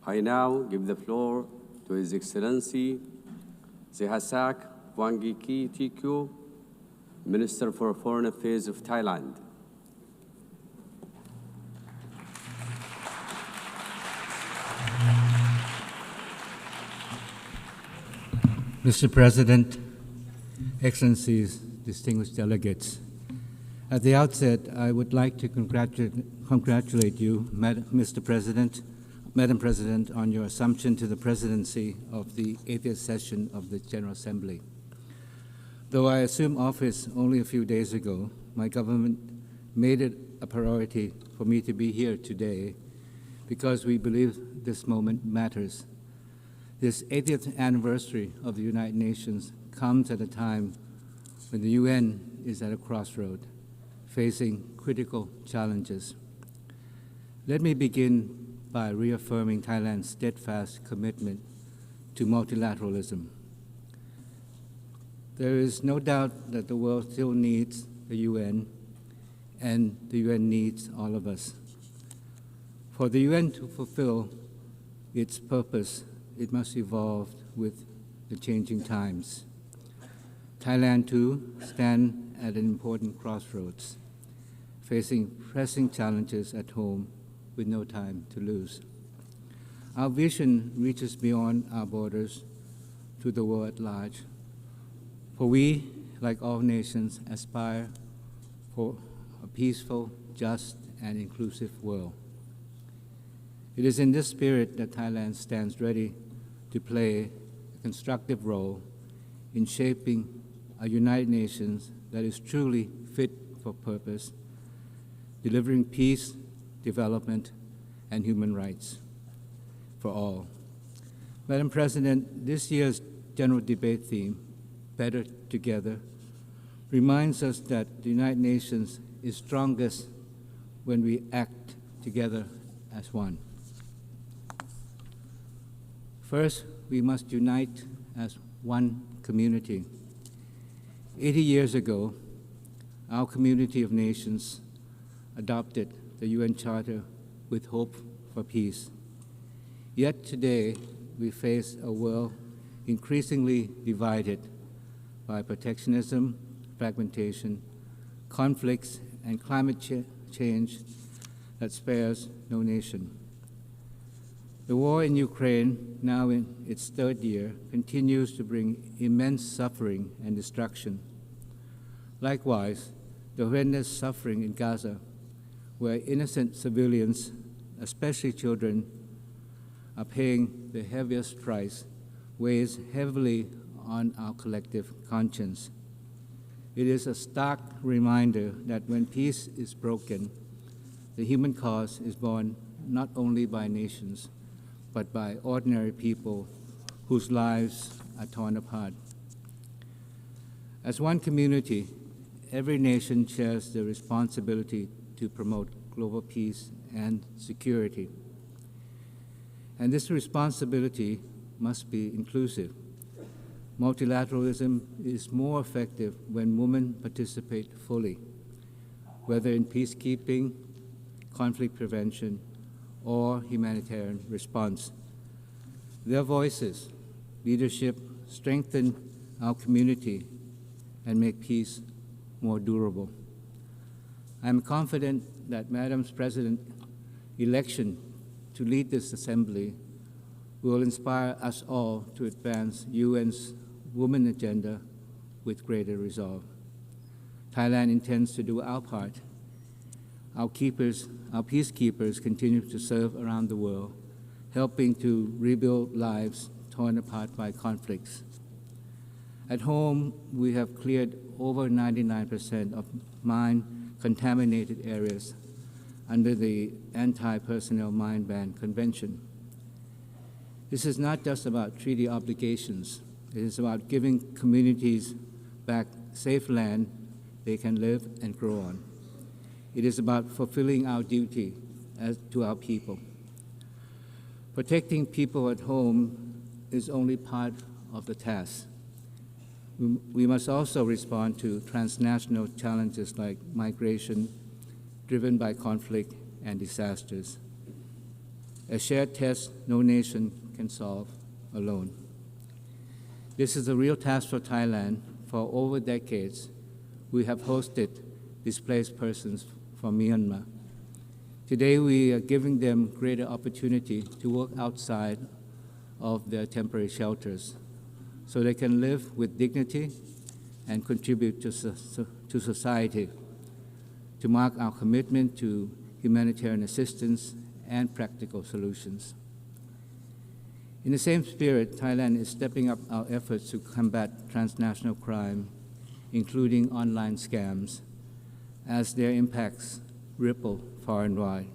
I now give the floor to His Excellency Sihasak Phuangketkeow, Minister for Foreign Affairs of Thailand. Mr. President, Excellencies, distinguished delegates, at the outset, I would like to congratulate you, Mr. President, Madam President, on your assumption to the presidency of the 80th session of the General Assembly. Though I assumed office only a few days ago, my government made it a priority for me to be here today because we believe this moment matters. This 80th anniversary of the United Nations comes at a time when the UN is at a crossroad, facing critical challenges. Let me begin by reaffirming Thailand's steadfast commitment to multilateralism. There is no doubt that the world still needs the UN, and the UN needs all of us. For the UN to fulfill its purpose, it must evolve with the changing times. Thailand, too, stands at an important crossroads, facing pressing challenges at home with no time to lose. Our vision reaches beyond our borders to the world at large, for we, like all nations, aspire for a peaceful, just, and inclusive world. It is in this spirit that Thailand stands ready to play a constructive role in shaping a United Nations that is truly fit for purpose, delivering peace, development, and human rights for all. Madam President, this year's general debate theme, Better Together, reminds us that the United Nations is strongest when we act together as one. First, we must unite as one community. 80 years ago, our community of nations adopted the UN Charter with hope for peace. Yet today, we face a world increasingly divided by protectionism, fragmentation, conflicts, and climate change that spares no nation. The war in Ukraine, now in its third year, continues to bring immense suffering and destruction. Likewise, the horrendous suffering in Gaza, where innocent civilians, especially children, are paying the heaviest price, weighs heavily on our collective conscience. It is a stark reminder that when peace is broken, the human cause is borne not only by nations, but by ordinary people whose lives are torn apart. As one community, every nation shares the responsibility to promote global peace and security. And this responsibility must be inclusive. Multilateralism is more effective when women participate fully, whether in peacekeeping, conflict prevention, or humanitarian response. Their voices, leadership, strengthen our community and make peace more durable. I am confident that Madam President's election to lead this assembly will inspire us all to advance UN's Women Agenda with greater resolve. Thailand intends to do our part. Our peacekeepers continue to serve around the world, helping to rebuild lives torn apart by conflicts. At home, we have cleared over 99% of mine-contaminated areas under the Anti-Personnel Mine Ban Convention. This is not just about treaty obligations. It is about giving communities back safe land they can live and grow on. It is about fulfilling our duty to our people. Protecting people at home is only part of the task. We must also respond to transnational challenges like migration, driven by conflict and disasters. a shared test no nation can solve alone. This is a real task for Thailand. For over decades, we have hosted displaced persons from Myanmar. Today, we are giving them greater opportunity to work outside of their temporary shelters so they can live with dignity and contribute to society, to mark our commitment to humanitarian assistance and practical solutions. In the same spirit, Thailand is stepping up our efforts to combat transnational crime, including online scams, as their impacts ripple far and wide.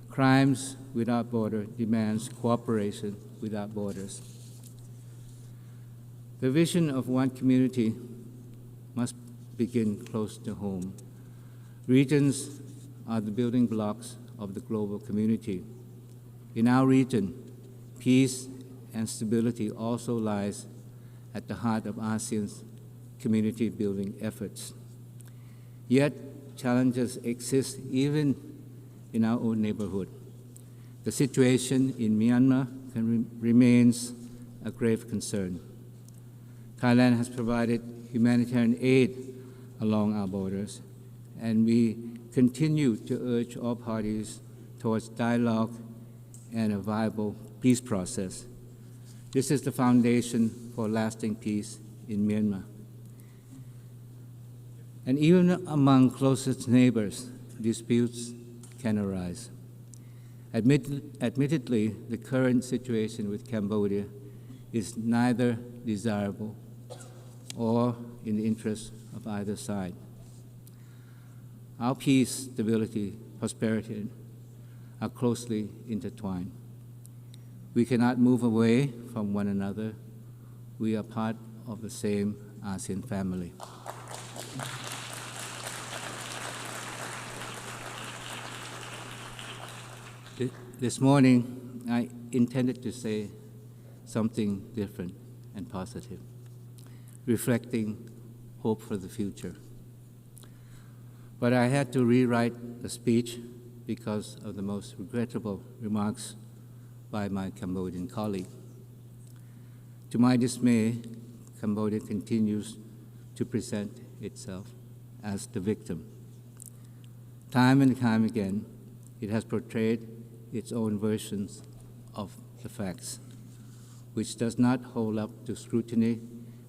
Crimes without border demands cooperation without borders. The vision of one community must begin close to home. Regions are the building blocks of the global community. In our region, peace and stability also lies at the heart of ASEAN's community-building efforts. Yet, challenges exist even in our own neighborhood. The situation in Myanmar remains a grave concern. Thailand has provided humanitarian aid along our borders, and we continue to urge all parties towards dialogue and a viable peace process. This is the foundation for lasting peace in Myanmar. And even among closest neighbors, disputes can arise. Admittedly, the current situation with Cambodia is neither desirable or in the interest of either side. Our peace, stability, prosperity are closely intertwined. We cannot move away from one another. We are part of the same ASEAN family. This morning, I intended to say something different and positive, reflecting hope for the future. But I had to rewrite the speech because of the most regrettable remarks by my Cambodian colleague. To my dismay, Cambodia continues to present itself as the victim. Time and time again, it has portrayed its own versions of the facts, which does not hold up to scrutiny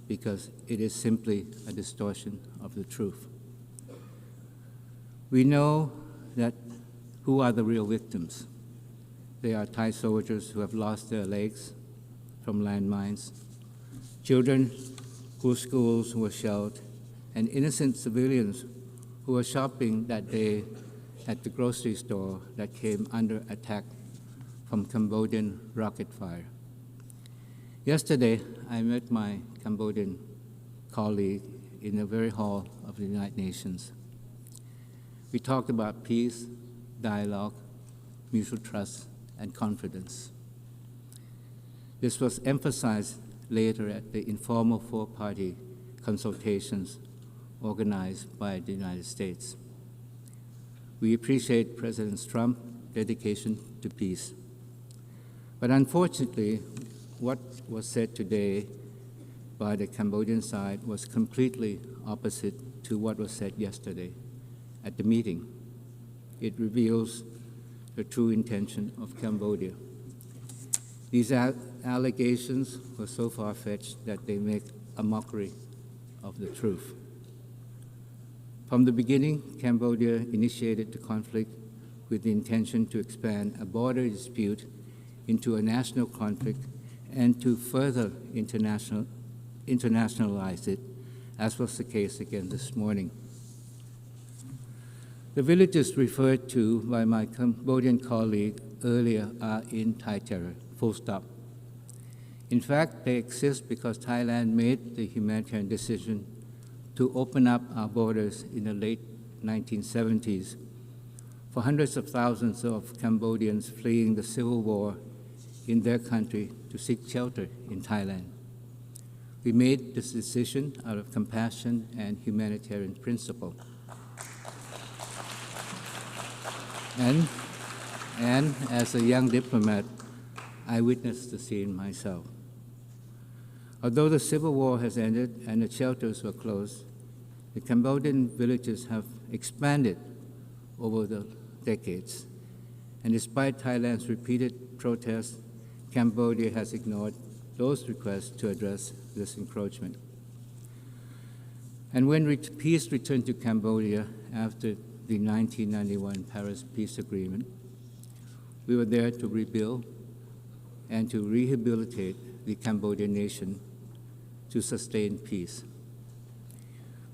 because it is simply a distortion of the truth. We know that who are the real victims. They are Thai soldiers who have lost their legs from landmines, children whose schools were shelled, and innocent civilians who were shopping that day at the grocery store that came under attack from Cambodian rocket fire. Yesterday, I met my Cambodian colleague in the very hall of the United Nations. We talked about peace, dialogue, mutual trust, and confidence. This was emphasized later at the informal four-party consultations organized by the United States. We appreciate President Trump's dedication to peace. But unfortunately, what was said today by the Cambodian side was completely opposite to what was said yesterday at the meeting. It reveals the true intention of Cambodia. These allegations were so far-fetched that they make a mockery of the truth. From the beginning, Cambodia initiated the conflict with the intention to expand a border dispute into a national conflict and to further internationalize it, as was the case again this morning. The villages referred to by my Cambodian colleague earlier are in Thai terror, full stop. In fact, they exist because Thailand made the humanitarian decision to open up our borders in the late 1970s for hundreds of thousands of Cambodians fleeing the civil war in their country to seek shelter in Thailand. We made this decision out of compassion and humanitarian principle. And as a young diplomat, I witnessed the scene myself. Although the civil war has ended and the shelters were closed, the Cambodian villages have expanded over the decades. And despite Thailand's repeated protests, Cambodia has ignored those requests to address this encroachment. And when peace returned to Cambodia after the 1991 Paris Peace Agreement, we were there to rebuild and to rehabilitate the Cambodian nation to sustain peace.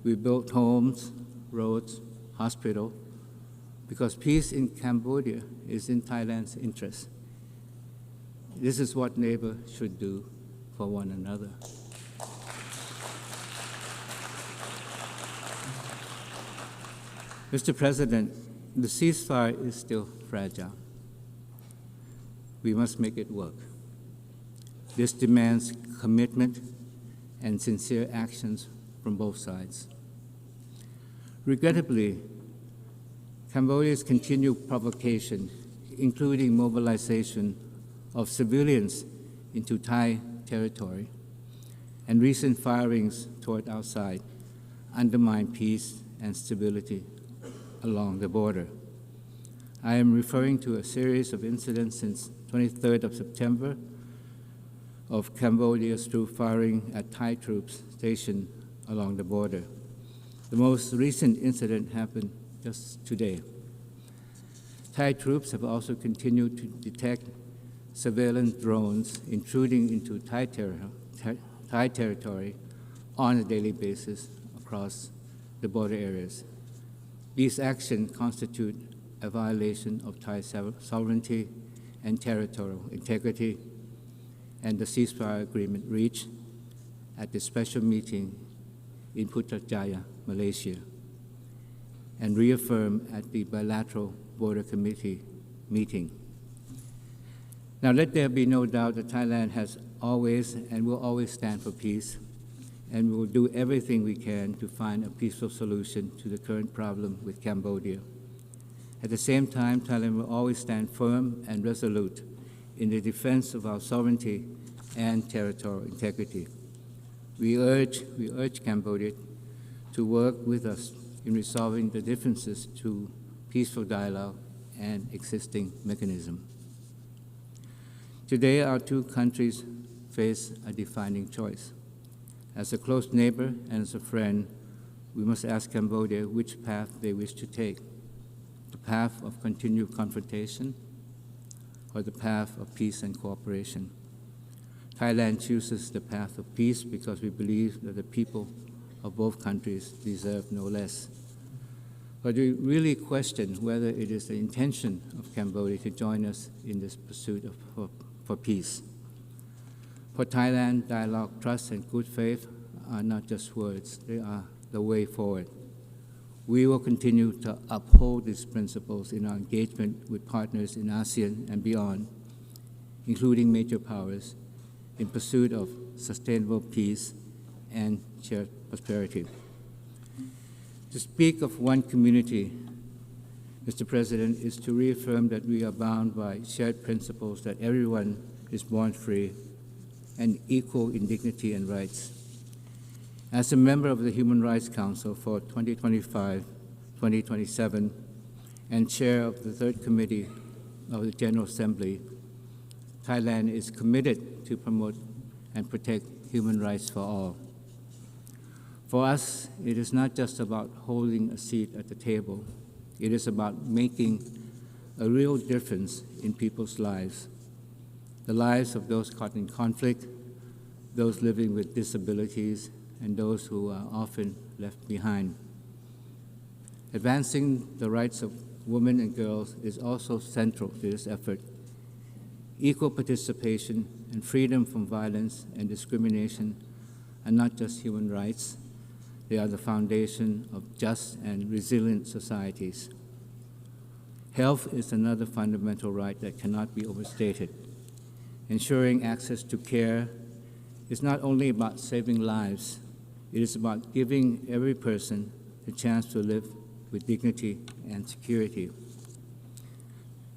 We built homes, roads, hospitals, because peace in Cambodia is in Thailand's interest. This is what neighbors should do for one another. Mr. President, the ceasefire is still fragile. We must make it work. This demands commitment and sincere actions from both sides. Regrettably, Cambodia's continued provocation, including mobilization of civilians into Thai territory and recent firings toward outside, undermine peace and stability along the border. I am referring to a series of incidents since 23rd of September of Cambodia's troop firing at Thai troops stationed along the border. The most recent incident happened just today. Thai troops have also continued to detect surveillance drones intruding into Thai territory on a daily basis across the border areas. These actions constitute a violation of Thai sovereignty and territorial integrity, and the ceasefire agreement reached at the special meeting in Putrajaya, Malaysia, and reaffirmed at the bilateral border committee meeting. Now, let there be no doubt that Thailand has always and will always stand for peace, and we will do everything we can to find a peaceful solution to the current problem with Cambodia. At the same time, Thailand will always stand firm and resolute in the defense of our sovereignty and territorial integrity. We urge Cambodia to work with us in resolving the differences through peaceful dialogue and existing mechanisms. Today, our two countries face a defining choice. As a close neighbor and as a friend, we must ask Cambodia which path they wish to take, the path of continued confrontation or the path of peace and cooperation. Thailand chooses the path of peace because we believe that the people of both countries deserve no less. But we really question whether it is the intention of Cambodia to join us in this pursuit for peace. For Thailand, dialogue, trust, and good faith are not just words, they are the way forward. We will continue to uphold these principles in our engagement with partners in ASEAN and beyond, including major powers, in pursuit of sustainable peace and shared prosperity. To speak of one community, Mr. President, is to reaffirm that we are bound by shared principles that everyone is born free and equal in dignity and rights. As a member of the Human Rights Council for 2025-2027 and chair of the Third Committee of the General Assembly, Thailand is committed to promote and protect human rights for all. For us, it is not just about holding a seat at the table. It is about making a real difference in people's lives, the lives of those caught in conflict, those living with disabilities, and those who are often left behind. Advancing the rights of women and girls is also central to this effort. Equal participation and freedom from violence and discrimination are not just human rights, they are the foundation of just and resilient societies. Health is another fundamental right that cannot be overstated. Ensuring access to care is not only about saving lives, it is about giving every person the chance to live with dignity and security.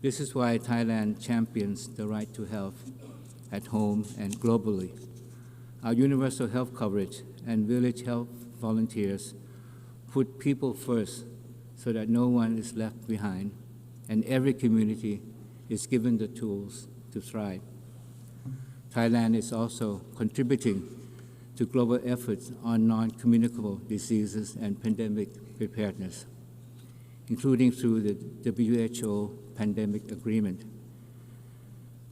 This is why Thailand champions the right to health at home and globally. Our universal health coverage and village health volunteers put people first so that no one is left behind and every community is given the tools to thrive. Thailand is also contributing to global efforts on non-communicable diseases and pandemic preparedness, including through the WHO pandemic agreement.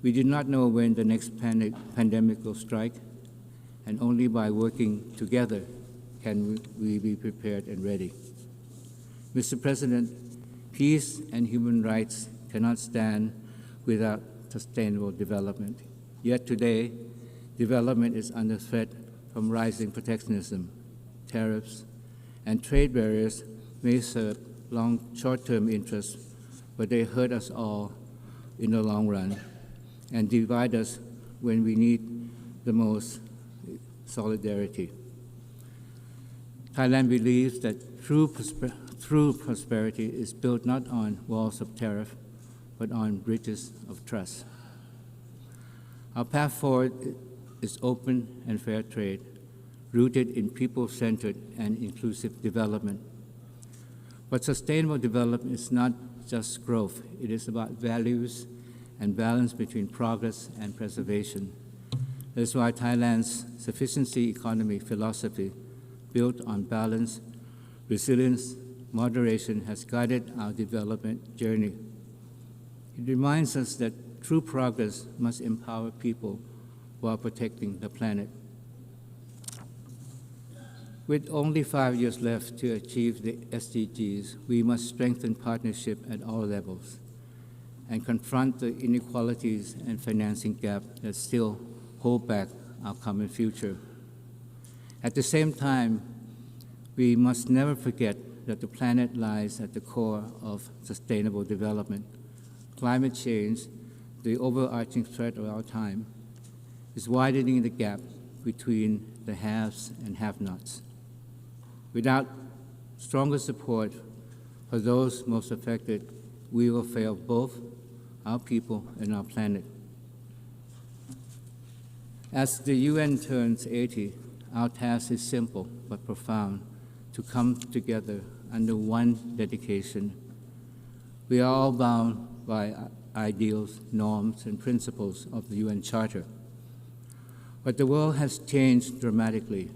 We do not know when the next pandemic will strike, and only by working together can we be prepared and ready. Mr. President, peace and human rights cannot stand without sustainable development. Yet today, development is under threat from rising protectionism, tariffs, and trade barriers may serve short-term interests, but they hurt us all in the long run and divide us when we need the most solidarity. Thailand believes that true prosperity is built not on walls of tariff, but on bridges of trust. Our path forward is open and fair trade, rooted in people-centered and inclusive development. But sustainable development is not just growth. It is about values and balance between progress and preservation. That is why Thailand's sufficiency economy philosophy, built on balance, resilience, moderation, has guided our development journey. It reminds us that true progress must empower people while protecting the planet. With only 5 years left to achieve the SDGs, we must strengthen partnership at all levels and confront the inequalities and financing gap that still hold back our common future. At the same time, we must never forget that the planet lies at the core of sustainable development. Climate change, the overarching threat of our time, is widening the gap between the haves and have-nots. Without stronger support for those most affected, we will fail both our people and our planet. As the UN turns 80, our task is simple but profound: to come together under one dedication. We are all bound by ideals, norms, and principles of the UN Charter. But the world has changed dramatically.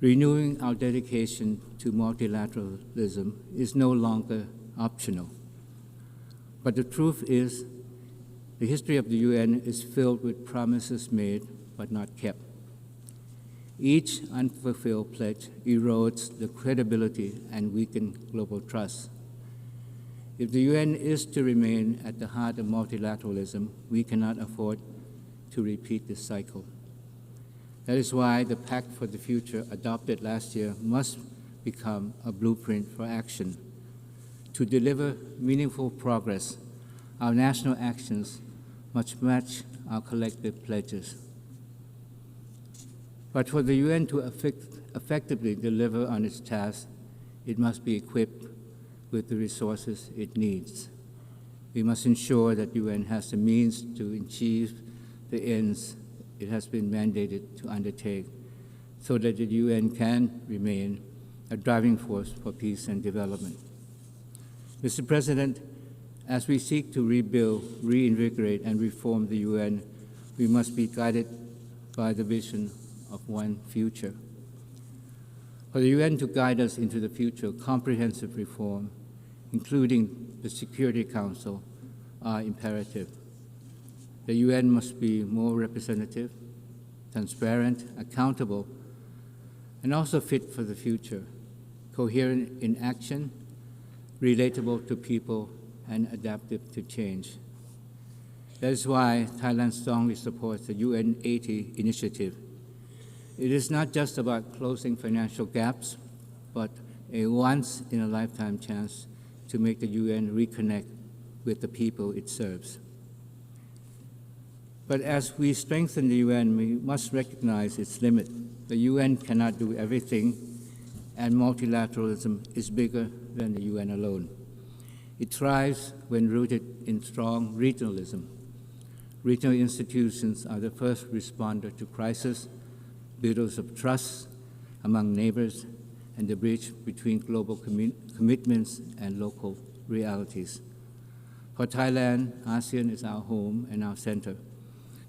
Renewing our dedication to multilateralism is no longer optional. But the truth is, the history of the UN is filled with promises made but not kept. Each unfulfilled pledge erodes the credibility and weakens global trust. If the UN is to remain at the heart of multilateralism, we cannot afford to repeat this cycle. That is why the Pact for the Future adopted last year must become a blueprint for action. To deliver meaningful progress, our national actions must match our collective pledges. But for the UN to effectively deliver on its task, it must be equipped with the resources it needs. We must ensure that the UN has the means to achieve the ends it has been mandated to undertake, so that the UN can remain a driving force for peace and development. Mr. President, as we seek to rebuild, reinvigorate, and reform the UN, we must be guided by the vision of one future. For the UN to guide us into the future, comprehensive reform, including the Security Council, are imperative. The UN must be more representative, transparent, accountable, and also fit for the future, coherent in action, relatable to people, and adaptive to change. That is why Thailand strongly supports the UN 80 initiative. It is not just about closing financial gaps, but a once-in-a-lifetime chance to make the UN reconnect with the people it serves. But as we strengthen the UN, we must recognize its limit. The UN cannot do everything, and multilateralism is bigger than the UN alone. It thrives when rooted in strong regionalism. Regional institutions are the first responder to crisis, builders of trust among neighbors, and the bridge between global commitments and local realities. For Thailand, ASEAN is our home and our center.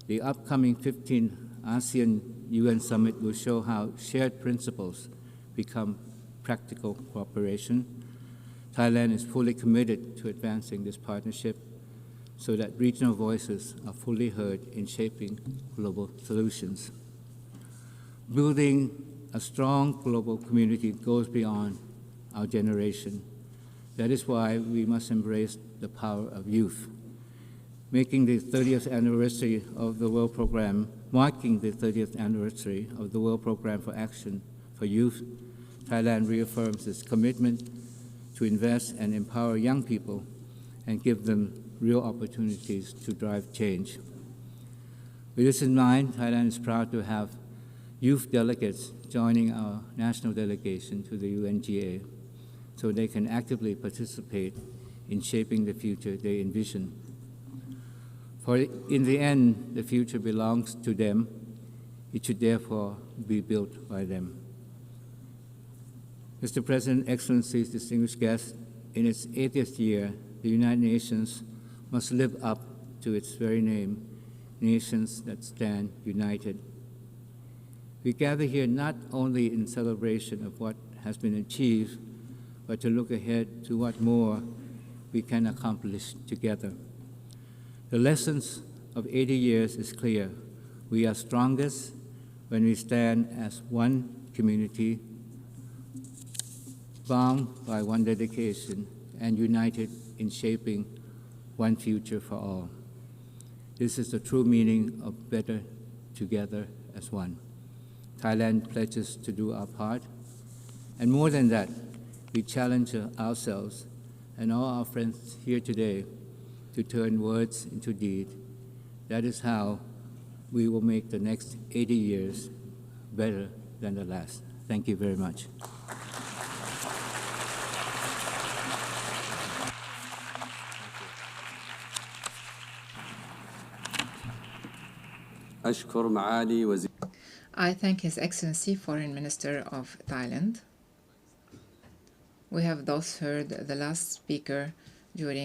The upcoming 15th ASEAN UN Summit will show how shared principles become practical cooperation. Thailand is fully committed to advancing this partnership so that regional voices are fully heard in shaping global solutions. Building a strong global community goes beyond our generation. That is why we must embrace the power of youth. Marking the 30th anniversary of the World Programme for Action for Youth, Thailand reaffirms its commitment to invest and empower young people and give them real opportunities to drive change. With this in mind, Thailand is proud to have youth delegates joining our national delegation to the UNGA so they can actively participate in shaping the future they envision. For in the end, the future belongs to them. It should therefore be built by them. Mr. President, Excellencies, distinguished guests, in its 80th year, the United Nations must live up to its very name, nations that stand united. We gather here not only in celebration of what has been achieved, but to look ahead to what more we can accomplish together. The lessons of 80 years is clear. We are strongest when we stand as one community, bound by one dedication, and united in shaping one future for all. This is the true meaning of better together as one. Thailand pledges to do our part, and more than that, we challenge ourselves and all our friends here today to turn words into deed. That is how we will make the next 80 years better than the last. Thank you very much. أشكر معالي وزير. I thank His Excellency Foreign Minister of Thailand. We have thus heard the last speaker during